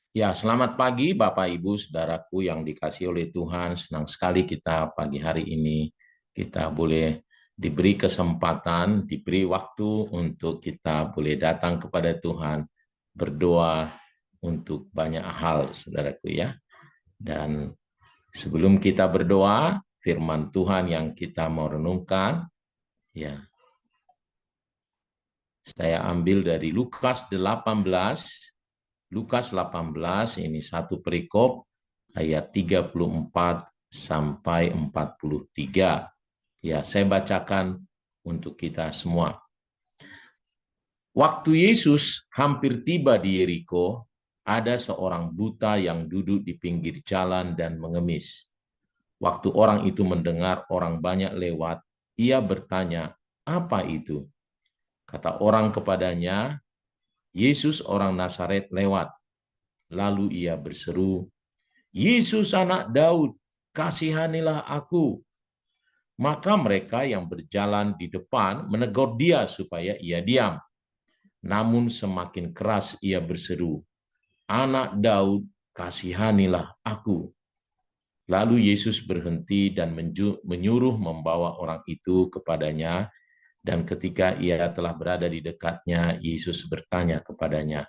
Ya, selamat pagi Bapak Ibu Saudaraku yang dikasihi oleh Tuhan. Senang sekali kita pagi hari ini kita boleh diberi kesempatan, diberi waktu untuk kita boleh datang kepada Tuhan, berdoa untuk banyak hal, Saudaraku ya. Dan sebelum kita berdoa, firman Tuhan yang kita mau renungkan, ya, saya ambil dari Lukas 18 ini satu perikop ayat 34 sampai 43. Ya, saya bacakan untuk kita semua. Waktu Yesus hampir tiba di Yeriko, ada seorang buta yang duduk di pinggir jalan dan mengemis. Waktu orang itu mendengar orang banyak lewat, ia bertanya, "Apa itu?" Kata orang kepadanya, "Yesus orang Nazaret lewat." Lalu ia berseru, "Yesus anak Daud, kasihanilah aku." Maka mereka yang berjalan di depan menegur dia supaya ia diam. Namun semakin keras ia berseru, "Anak Daud, kasihanilah aku." Lalu Yesus berhenti dan menyuruh membawa orang itu kepadanya. Dan ketika ia telah berada di dekatnya, Yesus bertanya kepadanya,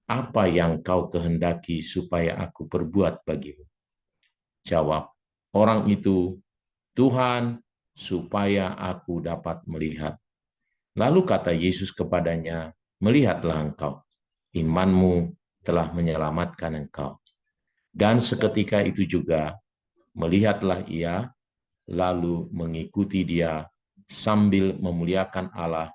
"Apa yang kau kehendaki supaya aku perbuat bagimu?" Jawab orang itu, "Tuhan, supaya aku dapat melihat." Lalu kata Yesus kepadanya, "Melihatlah engkau, imanmu telah menyelamatkan engkau." Dan seketika itu juga, melihatlah ia, lalu mengikuti dia sambil memuliakan Allah.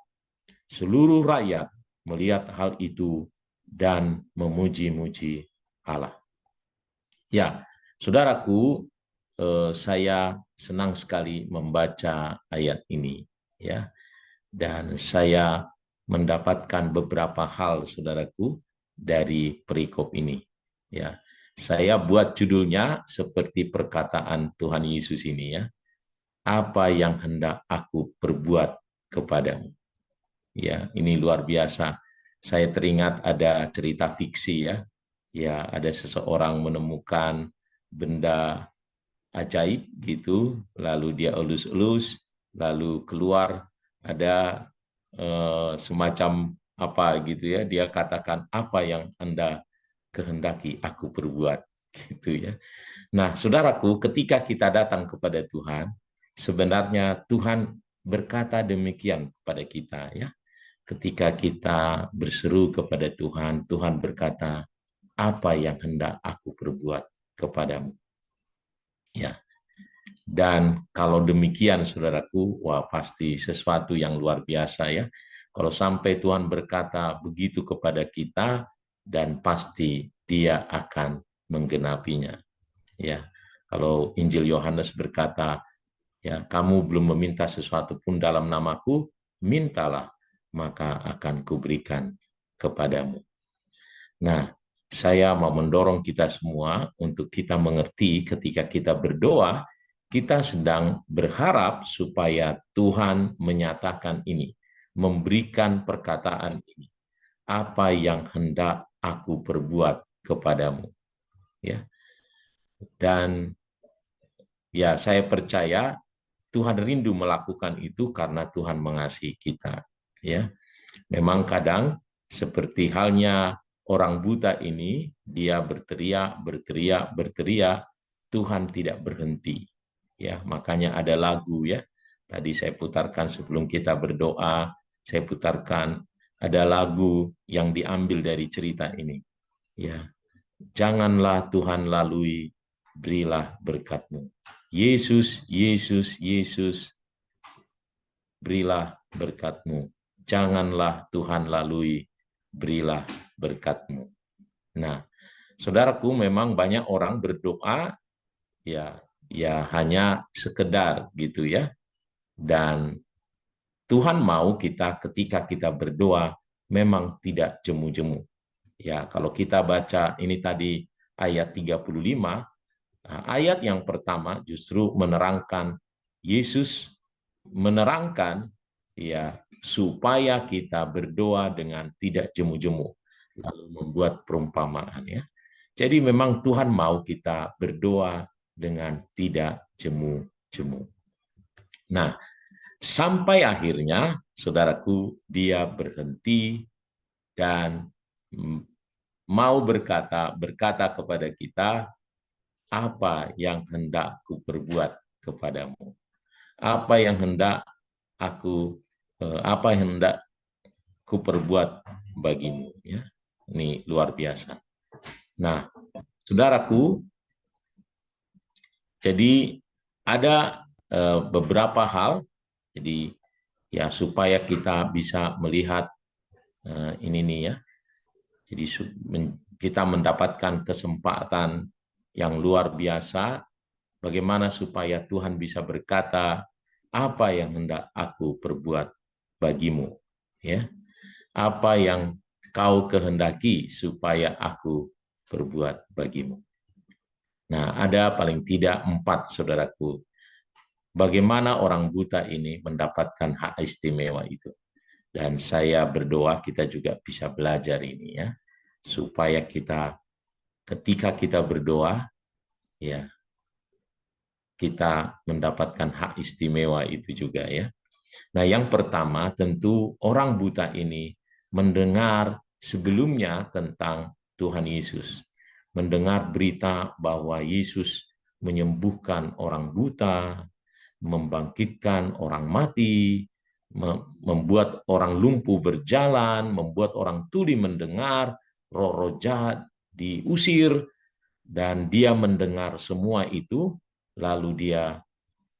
Seluruh rakyat melihat hal itu dan memuji-muji Allah. Ya, saudaraku, saya senang sekali membaca ayat ini, ya, dan saya mendapatkan beberapa hal, saudaraku, dari perikop ini. Ya, saya buat judulnya seperti perkataan Tuhan Yesus ini, ya, apa yang hendak aku perbuat kepadamu. Ya, ini luar biasa. Saya teringat ada cerita fiksi, ya. Ya, ada seseorang menemukan benda ajaib gitu, lalu dia elus-elus, lalu keluar ada semacam apa gitu ya, dia katakan, "Apa yang Anda kehendaki aku perbuat." Gitu ya. Nah, saudaraku, ketika kita datang kepada Tuhan, sebenarnya Tuhan berkata demikian kepada kita, ya. Ketika kita berseru kepada Tuhan, Tuhan berkata, "Apa yang hendak aku perbuat kepadamu?" Ya. Dan kalau demikian, saudaraku, wah pasti sesuatu yang luar biasa ya. Kalau sampai Tuhan berkata begitu kepada kita, dan pasti Dia akan menggenapinya. Ya, kalau Injil Yohanes berkata, ya, "Kamu belum meminta sesuatu pun dalam namaku, mintalah, maka akan kuberikan kepadamu." Nah, saya mau mendorong kita semua untuk kita mengerti ketika kita berdoa, kita sedang berharap supaya Tuhan menyatakan ini, memberikan perkataan ini. Apa yang hendak aku perbuat kepadamu? Ya. Dan ya saya percaya Tuhan rindu melakukan itu karena Tuhan mengasihi kita. Ya. Memang kadang seperti halnya orang buta ini, dia berteriak, berteriak, berteriak, Tuhan tidak berhenti. Ya, makanya ada lagu ya. Tadi saya putarkan sebelum kita berdoa, saya putarkan ada lagu yang diambil dari cerita ini. Ya, janganlah Tuhan lalui, berilah berkat-Mu. Yesus, Yesus, Yesus, berilah berkat-Mu. Janganlah Tuhan lalui, berilah berkat-Mu. Nah, saudaraku, memang banyak orang berdoa ya hanya sekedar gitu ya. Dan Tuhan mau kita ketika kita berdoa memang tidak jemu-jemu. Ya, kalau kita baca ini tadi ayat 35, ayat yang pertama justru menerangkan Yesus menerangkan ya supaya kita berdoa dengan tidak jemu-jemu, lalu membuat perumpamaan ya. Jadi memang Tuhan mau kita berdoa dengan tidak jemu-jemu. Nah, sampai akhirnya, saudaraku, dia berhenti dan mau berkata kepada kita, apa yang hendak ku perbuat kepadamu? Apa yang hendak ku perbuat bagimu? Ya, ini luar biasa. Nah, saudaraku, jadi ada beberapa hal, jadi ya supaya kita bisa melihat ini nih ya. Jadi kita mendapatkan kesempatan yang luar biasa, bagaimana supaya Tuhan bisa berkata, apa yang hendak aku perbuat bagimu, ya? Apa yang kau kehendaki supaya aku perbuat bagimu. Nah, ada paling tidak 4, saudaraku. Bagaimana orang buta ini mendapatkan hak istimewa itu. Dan saya berdoa kita juga bisa belajar ini ya, supaya kita ketika kita berdoa, ya kita mendapatkan hak istimewa itu juga ya. Nah, yang pertama tentu orang buta ini mendengar sebelumnya tentang Tuhan Yesus. Mendengar berita bahwa Yesus menyembuhkan orang buta, membangkitkan orang mati, membuat orang lumpuh berjalan, membuat orang tuli mendengar, roh-roh jahat diusir, dan dia mendengar semua itu, lalu dia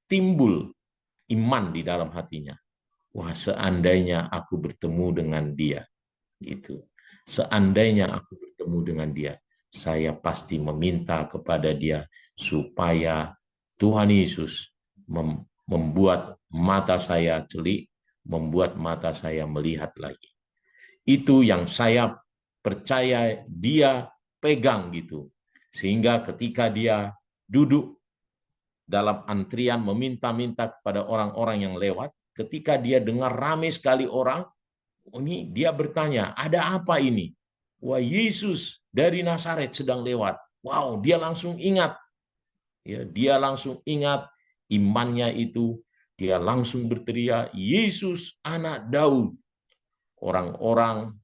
timbul iman di dalam hatinya. Wah, seandainya aku bertemu dengan dia, gitu. Seandainya aku bertemu dengan dia, saya pasti meminta kepada dia supaya Tuhan Yesus membuat mata saya celik, membuat mata saya melihat lagi. Itu yang saya percaya dia pegang gitu. Sehingga ketika dia duduk dalam antrian meminta-minta kepada orang-orang yang lewat, ketika dia dengar ramai sekali orang, ini dia bertanya, ada apa ini? Wah, Yesus dari Nazaret sedang lewat. Wow, dia langsung ingat. Ya, dia langsung ingat imannya itu. Dia langsung berteriak, Yesus anak Daud. Orang-orang,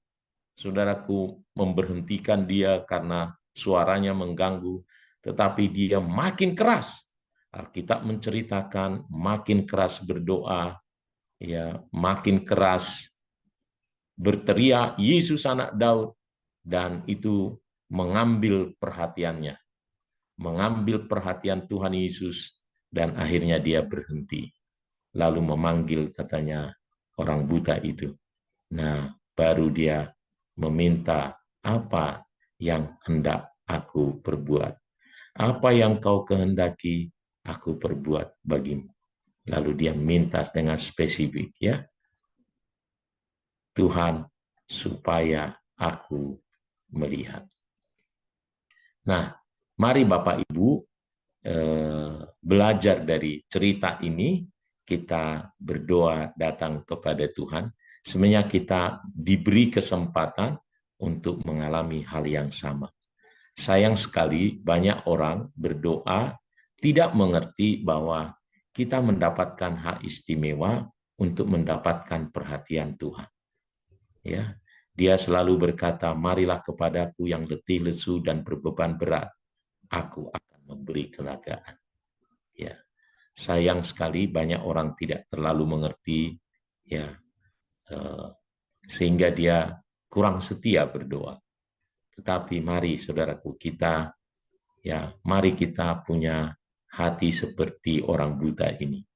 saudaraku, memberhentikan dia karena suaranya mengganggu. Tetapi dia makin keras. Alkitab menceritakan makin keras berdoa, ya, makin keras berteriak Yesus anak Daud, dan itu mengambil perhatiannya, mengambil perhatian Tuhan Yesus, dan akhirnya dia berhenti, lalu memanggil katanya orang buta itu. Nah, baru dia meminta, apa yang hendak aku perbuat? Apa yang kau kehendaki aku perbuat bagimu? Lalu dia minta dengan spesifik ya, Tuhan, supaya aku melihat. Nah, mari Bapak Ibu belajar dari cerita ini, kita berdoa datang kepada Tuhan. Sebenarnya kita diberi kesempatan untuk mengalami hal yang sama. Sayang sekali banyak orang berdoa tidak mengerti bahwa kita mendapatkan hak istimewa untuk mendapatkan perhatian Tuhan. Ya, dia selalu berkata, marilah kepadaku yang letih lesu dan berbeban berat, aku akan memberi kelegaan. Ya, sayang sekali banyak orang tidak terlalu mengerti, ya, sehingga dia kurang setia berdoa. Tetapi mari saudaraku, mari kita punya hati seperti orang buta ini,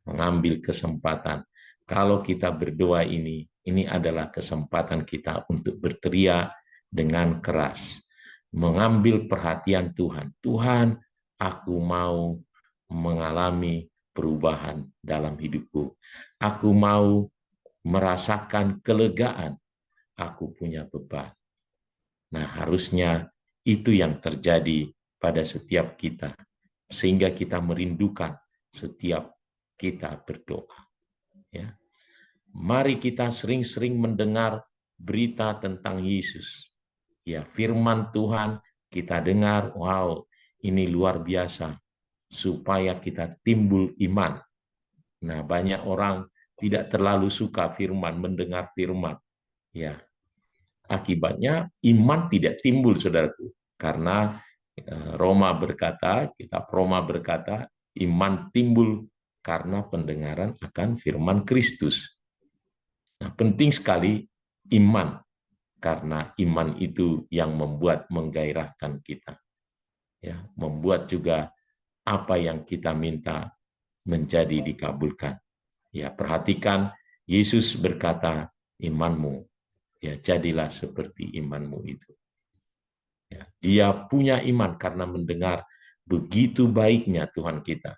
mengambil kesempatan. Kalau kita berdoa ini adalah kesempatan kita untuk berteriak dengan keras, mengambil perhatian Tuhan. Tuhan, aku mau mengalami perubahan dalam hidupku. Aku mau merasakan kelegaan. Aku punya beban. Nah, harusnya itu yang terjadi pada setiap kita, sehingga kita merindukan setiap kita berdoa. Ya. Mari kita sering-sering mendengar berita tentang Yesus. Ya, firman Tuhan kita dengar, wow, ini luar biasa, supaya kita timbul iman. Nah, banyak orang tidak terlalu suka firman, mendengar firman. Ya, akibatnya iman tidak timbul, saudaraku. Karena kitab Roma berkata, iman timbul karena pendengaran akan firman Kristus. Nah, penting sekali iman, karena iman itu yang membuat menggairahkan kita. Ya, membuat juga apa yang kita minta menjadi dikabulkan. Ya, perhatikan Yesus berkata, imanmu, ya jadilah seperti imanmu itu. Ya, dia punya iman karena mendengar begitu baiknya Tuhan kita.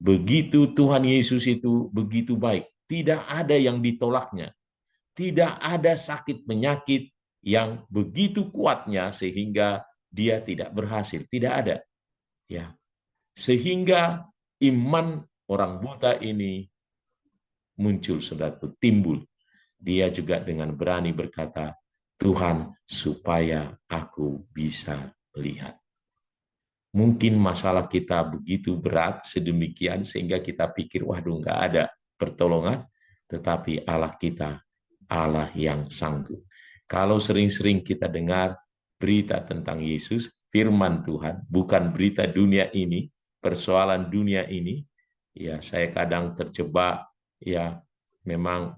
Begitu Tuhan Yesus itu begitu baik, tidak ada yang ditolaknya. Tidak ada sakit penyakit yang begitu kuatnya sehingga dia tidak berhasil. Tidak ada. Ya. Sehingga iman orang buta ini muncul, saudaraku, timbul. Dia juga dengan berani berkata, Tuhan, supaya aku bisa melihat. Mungkin masalah kita begitu berat, sedemikian, sehingga kita pikir, waduh, nggak ada pertolongan, tetapi Allah kita, Allah yang sanggup. Kalau sering-sering kita dengar berita tentang Yesus, firman Tuhan, bukan berita dunia ini, persoalan dunia ini, ya saya kadang terjebak, ya memang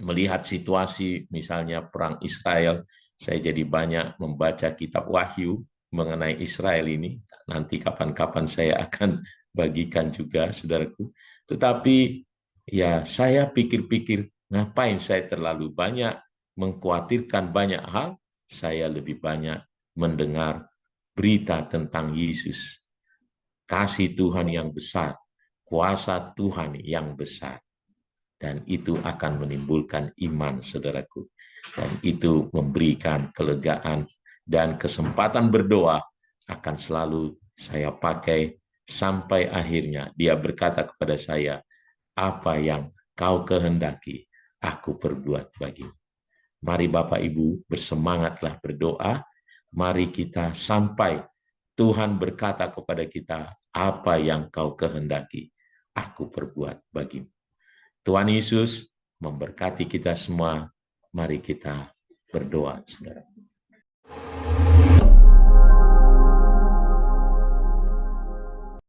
melihat situasi misalnya perang Israel, saya jadi banyak membaca kitab Wahyu mengenai Israel ini. Nanti kapan-kapan saya akan bagikan juga, saudaraku. Tetapi ya saya pikir-pikir, ngapain saya terlalu banyak mengkhawatirkan banyak hal, saya lebih banyak mendengar berita tentang Yesus. Kasih Tuhan yang besar, kuasa Tuhan yang besar. Dan itu akan menimbulkan iman, saudaraku. Dan itu memberikan kelegaan dan kesempatan berdoa akan selalu saya pakai sampai akhirnya dia berkata kepada saya, apa yang kau kehendaki, aku perbuat bagimu. Mari Bapak Ibu bersemangatlah berdoa, mari kita sampai Tuhan berkata kepada kita, apa yang kau kehendaki, aku perbuat bagimu. Tuhan Yesus memberkati kita semua. Mari kita berdoa, saudara.